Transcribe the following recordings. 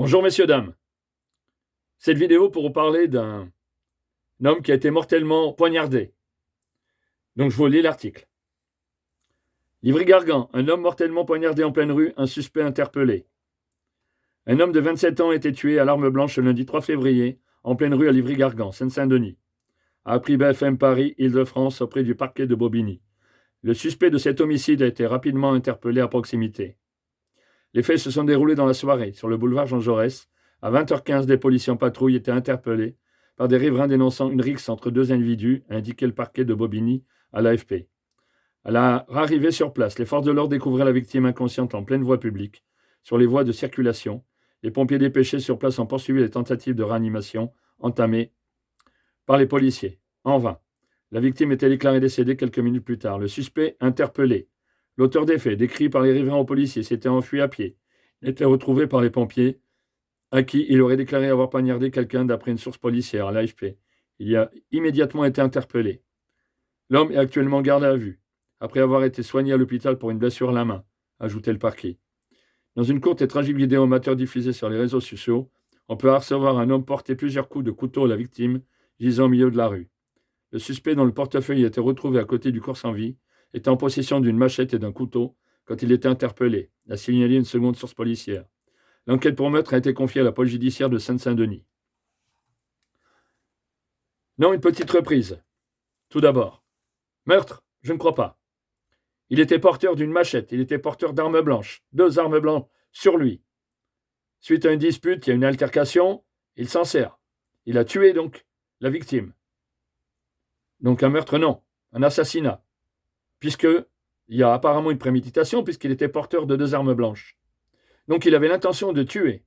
Bonjour messieurs, dames. Cette vidéo pour vous parler d'un homme qui a été mortellement poignardé. Donc je vous lis l'article. Livry-Gargan, un homme mortellement poignardé en pleine rue, un suspect interpellé. Un homme de 27 ans a été tué à l'arme blanche le lundi 3 février, en pleine rue à Livry-Gargan, Seine-Saint-Denis, a appris BFM Paris, Île-de-France, auprès du parquet de Bobigny. Le suspect de cet homicide a été rapidement interpellé à proximité. Les faits se sont déroulés dans la soirée, sur le boulevard Jean Jaurès. À 20h15, des policiers en patrouille étaient interpellés par des riverains dénonçant une rixe entre deux individus, a indiqué le parquet de Bobigny à l'AFP. À la arrivée sur place, les forces de l'ordre découvraient la victime inconsciente en pleine voie publique, sur les voies de circulation. Les pompiers dépêchés sur place ont poursuivi les tentatives de réanimation entamées par les policiers. En vain. La victime était déclarée décédée quelques minutes plus tard. Le suspect interpellé. L'auteur des faits, décrit par les riverains aux policiers, s'était enfui à pied. Il était retrouvé par les pompiers, à qui il aurait déclaré avoir poignardé quelqu'un d'après une source policière à l'AFP. Il a immédiatement été interpellé. L'homme est actuellement en garde à vue, après avoir été soigné à l'hôpital pour une blessure à la main, ajoutait le parquet. Dans une courte et tragique vidéo amateur diffusée sur les réseaux sociaux, on peut apercevoir un homme porter plusieurs coups de couteau à la victime, gisant au milieu de la rue. Le suspect dont le portefeuille a été retrouvé à côté du corps sans vie était en possession d'une machette et d'un couteau quand il était interpellé, a signalé une seconde source policière. L'enquête pour meurtre a été confiée à la police judiciaire de Seine-Saint-Denis. Non, une petite reprise. Tout d'abord. Meurtre, je ne crois pas. Il était porteur d'une machette, il était porteur d'armes blanches, 2 armes blanches sur lui. Suite à une dispute, il y a une altercation, il s'en sert. Il a tué donc la victime. Donc un meurtre, non. Un assassinat. Puisqu'il y a apparemment une préméditation, puisqu'il était porteur de 2 armes blanches. Donc il avait l'intention de tuer.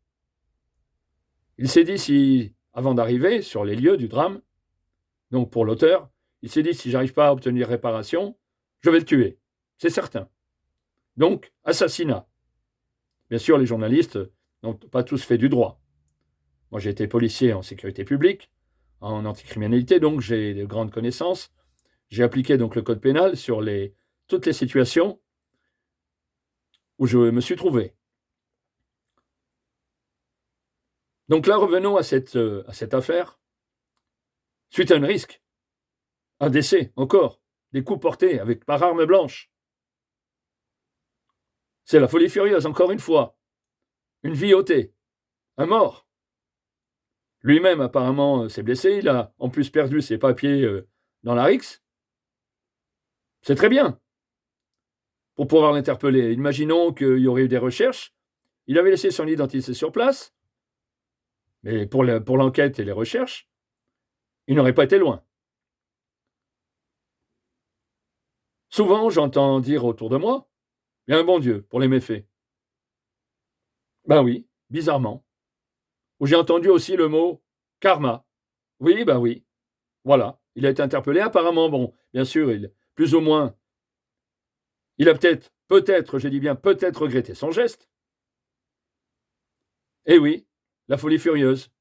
Il s'est dit, si, avant d'arriver sur les lieux du drame, donc pour l'auteur, il s'est dit, si j'arrive pas à obtenir réparation, je vais le tuer. C'est certain. Donc, assassinat. Bien sûr, les journalistes n'ont pas tous fait du droit. Moi, j'ai été policier en sécurité publique, en anticriminalité, donc j'ai de grandes connaissances. J'ai appliqué donc le code pénal sur toutes les situations où je me suis trouvé. Donc là, revenons à cette affaire. Suite à un risque, un décès, encore, des coups portés par arme blanche. C'est la folie furieuse, encore une fois. Une vie ôtée, un mort. Lui-même, apparemment, s'est blessé. Il a en plus perdu ses papiers dans la rixe. C'est très bien pour pouvoir l'interpeller. Imaginons qu'il y aurait eu des recherches. Il avait laissé son identité sur place, mais pour l'enquête et les recherches, il n'aurait pas été loin. Souvent, j'entends dire autour de moi, il y a un bon Dieu pour les méfaits. Ben oui, bizarrement. Ou j'ai entendu aussi le mot karma. Oui, ben oui. Voilà, il a été interpellé. Apparemment, bon, bien sûr, plus ou moins, il a peut-être, je dis bien peut-être regretté son geste. Eh oui, la folie furieuse.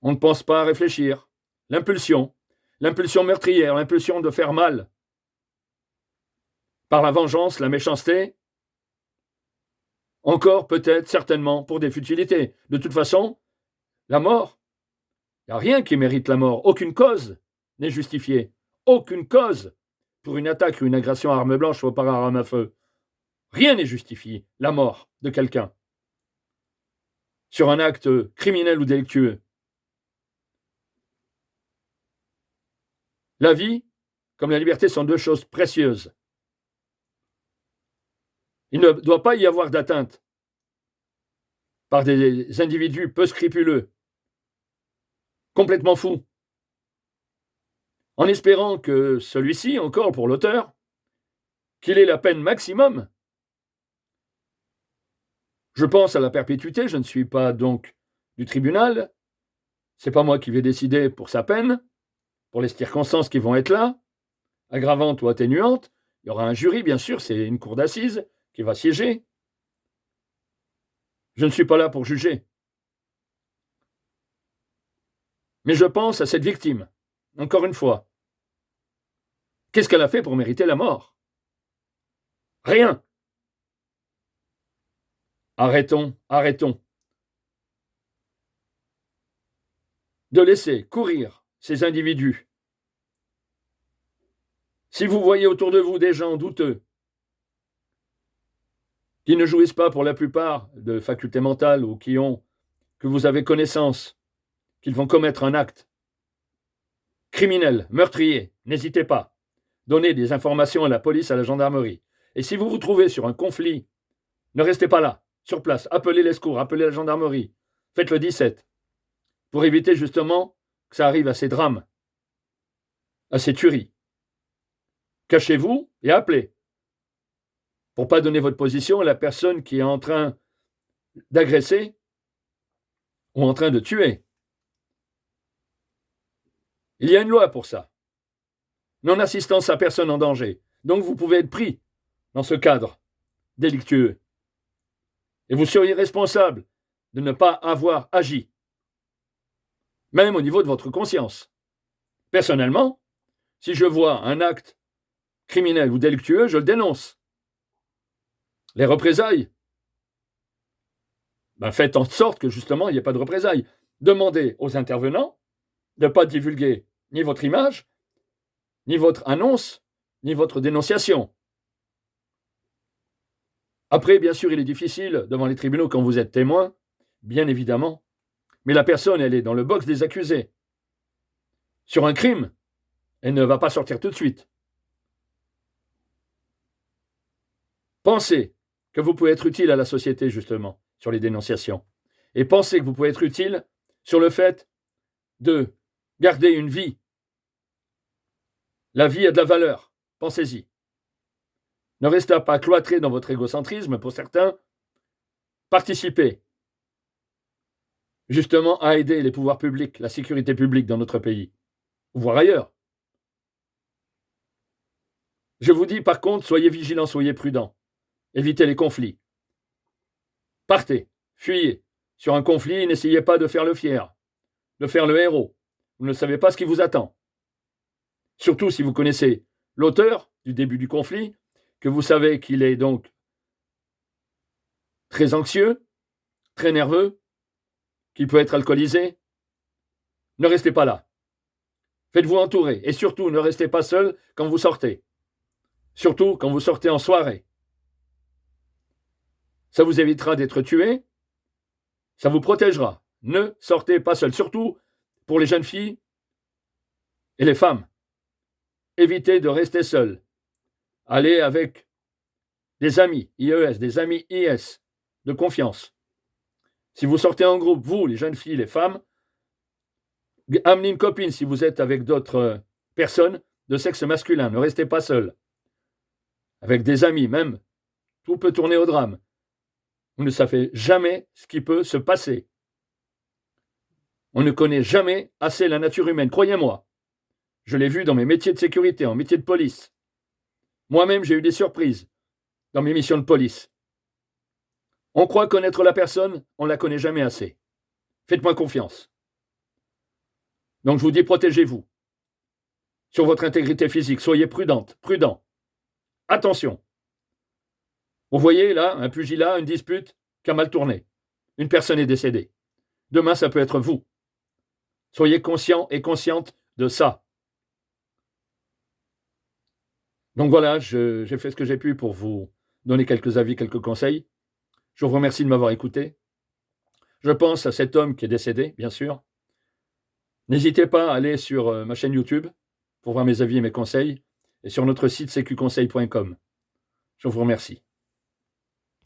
On ne pense pas à réfléchir. L'impulsion meurtrière, l'impulsion de faire mal. Par la vengeance, la méchanceté. Encore, peut-être, certainement, pour des futilités. De toute façon, la mort, il n'y a rien qui mérite la mort. Aucune cause n'est justifiée. Aucune cause pour une attaque ou une agression à arme blanche ou par arme à feu. Rien n'est justifié. La mort de quelqu'un sur un acte criminel ou délictueux. La vie, comme la liberté, sont 2 choses précieuses. Il ne doit pas y avoir d'atteinte par des individus peu scrupuleux, complètement fous, en espérant que celui-ci, encore pour l'auteur, qu'il ait la peine maximum. Je pense à la perpétuité, je ne suis pas donc du tribunal, c'est pas moi qui vais décider pour sa peine, pour les circonstances qui vont être là, aggravantes ou atténuantes. Il y aura un jury, bien sûr, c'est une cour d'assises qui va siéger. Je ne suis pas là pour juger. Mais je pense à cette victime, encore une fois. Qu'est-ce qu'elle a fait pour mériter la mort? Rien. Arrêtons de laisser courir ces individus. Si vous voyez autour de vous des gens douteux, qui ne jouissent pas pour la plupart de facultés mentales ou que vous avez connaissance qu'ils vont commettre un acte criminel, meurtrier, n'hésitez pas. Donnez des informations à la police, à la gendarmerie. Et si vous vous trouvez sur un conflit, ne restez pas là, sur place. Appelez les secours, appelez la gendarmerie. Faites le 17 pour éviter justement que ça arrive à ces drames, à ces tueries. Cachez-vous et appelez pour ne pas donner votre position à la personne qui est en train d'agresser ou en train de tuer. Il y a une loi pour ça. Non-assistance à personne en danger. Donc vous pouvez être pris dans ce cadre délictueux. Et vous seriez responsable de ne pas avoir agi. Même au niveau de votre conscience. Personnellement, si je vois un acte criminel ou délictueux, je le dénonce. Les représailles, faites en sorte que justement il n'y ait pas de représailles. Demandez aux intervenants de ne pas divulguer ni votre image, ni votre annonce, ni votre dénonciation. Après, bien sûr, il est difficile devant les tribunaux quand vous êtes témoin, bien évidemment, mais la personne, elle est dans le box des accusés. Sur un crime, elle ne va pas sortir tout de suite. Pensez que vous pouvez être utile à la société, justement, sur les dénonciations. Et pensez que vous pouvez être utile sur le fait de garder une vie. La vie a de la valeur. Pensez-y. Ne restez pas cloîtré dans votre égocentrisme, pour certains. Participez justement à aider les pouvoirs publics, la sécurité publique dans notre pays, voire ailleurs. Je vous dis par contre, soyez vigilants, soyez prudents. Évitez les conflits. Partez, fuyez. Sur un conflit, n'essayez pas de faire le fier, de faire le héros. Vous ne savez pas ce qui vous attend. Surtout si vous connaissez l'auteur du début du conflit, que vous savez qu'il est donc très anxieux, très nerveux, qu'il peut être alcoolisé. Ne restez pas là. Faites-vous entourer. Et surtout, ne restez pas seul quand vous sortez. Surtout quand vous sortez en soirée. Ça vous évitera d'être tué. Ça vous protégera. Ne sortez pas seul. Surtout pour les jeunes filles et les femmes. Évitez de rester seul. Allez avec des amis IES, des amis IS de confiance. Si vous sortez en groupe, vous, les jeunes filles, les femmes, amenez une copine si vous êtes avec d'autres personnes de sexe masculin. Ne restez pas seul. Avec des amis même, tout peut tourner au drame. Vous ne savez jamais ce qui peut se passer. On ne connaît jamais assez la nature humaine, croyez-moi. Je l'ai vu dans mes métiers de sécurité, en métier de police. Moi-même, j'ai eu des surprises dans mes missions de police. On croit connaître la personne, on ne la connaît jamais assez. Faites-moi confiance. Donc je vous dis, protégez-vous. Sur votre intégrité physique, soyez prudent. Attention. Vous voyez là, un pugilat, une dispute qui a mal tourné. Une personne est décédée. Demain, ça peut être vous. Soyez conscient et consciente de ça. Donc voilà, j'ai fait ce que j'ai pu pour vous donner quelques avis, quelques conseils. Je vous remercie de m'avoir écouté. Je pense à cet homme qui est décédé, bien sûr. N'hésitez pas à aller sur ma chaîne YouTube pour voir mes avis et mes conseils, et sur notre site cqconseil.com. Je vous remercie.